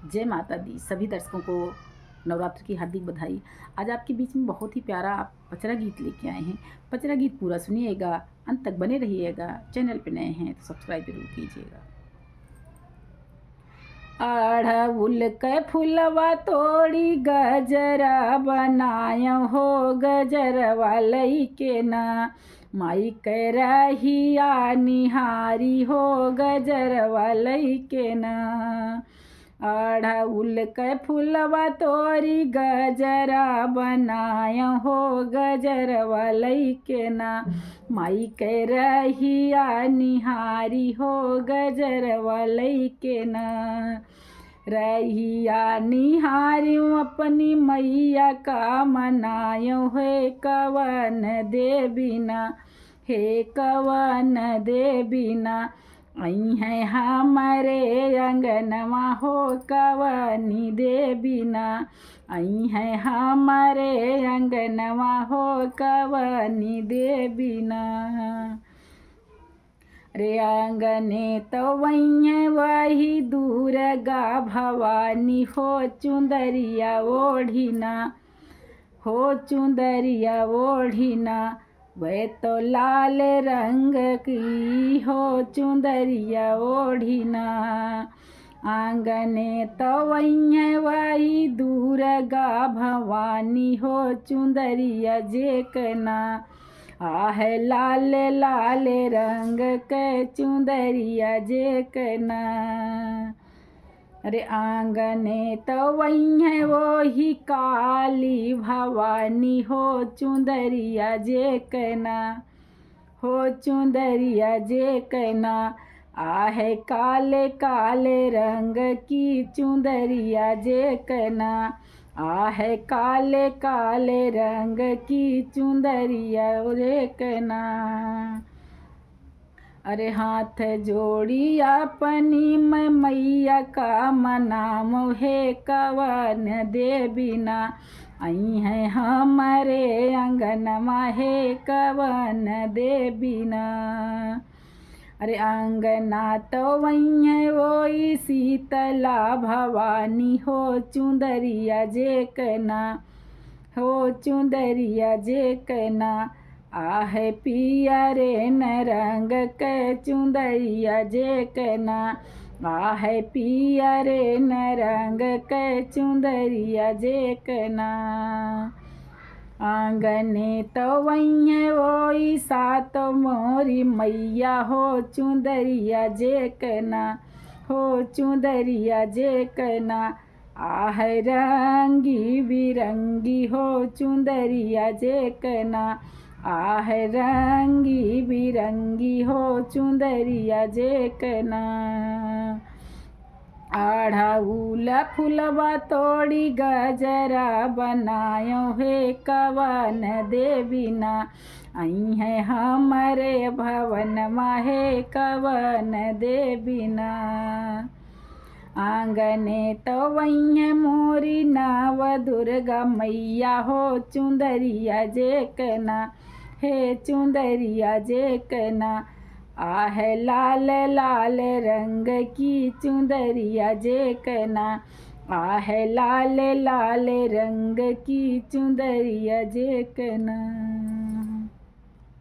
जय माता दी। सभी दर्शकों को नवरात्र की हार्दिक बधाई। आज आपके बीच में बहुत ही प्यारा पचरा गीत लेके आए हैं। पचरा गीत पूरा सुनिएगा, अंत तक बने रहिएगा। चैनल पे नए हैं तो सब्सक्राइब जरूर कीजिएगा। अड़हुल के फुलवा तोड़ी गजरा बनाय हो, गजरवा लईके ना माई के रहिया निहारी हो, गजरवा लईके ना। अड़हुल के फुलवा तोरी गजरा बनाय हो, गजरवा लईके ना माई के रहिया निहारी हो, गजरवा लईके ना। रहिया निहारियों अपनी मैया का मनायो, हे कवन दे बिना, हे कवन दे बिना आई है हमारे अंगनवा हो, कवनी दे बिना आई है हमारे अंगनवा हो, कवनी दे बिना। रे आंगने तो वही वही दुर्गा भवानी हो, चुंदरिया ओढ़िना हो, चुंदरिया ओढ़िना वह तो लाल रंग की हो, चुंदरिया ओढ़िना। आंगने तो वही दुर्गा भवानी हो, चुंदरिया जेकना आह लाल लाल रंग के चुंदरिया जेकना। अरे आंगने तो वही काली भवानी हो, चुंदरिया जेकना हो, चुंदरिया जेकना आह काले काले रंग की चुंदरिया जेकना आह काले काले रंग की चुंदरिया जेकना। अरे हाथ जोड़ी अपनी मैया का मनाम, हे कवन दे बिना आई है हमारे अंगनमा, हे कवन दे बिना। अरे आंगना तो वही शीतला भवानी हो, चुंदरिया जेकना हो, चुंदरिया जेकना आह पिया रे न रंग के चुंदरिया जेकना आह पिया रे न रंग के चुंदरिया जेकना। आंगने तो वही सात मोरी मैया हो, चुंदरिया जेकना हो, चुंदरिया जेकना आह रंगी बिरंगी हो, चुंदरिया जेकना आह रंगी बिरंगी हो, चुंदरिया जेकना। अड़हुल फुलवा तोड़ी गजरा बनायो, हे कवन दे बिना आई है हमारे भवनमा, हे कवन दे बिना। आंगने तो वही मोरी नाव दुर्गा मैया हो, चुंदरिया जेकना हे चुंदरिया जेकना आह लाल लाल रंग की चुंदरिया जेकना आह लाल लाल रंग की चुंदरिया जेकना।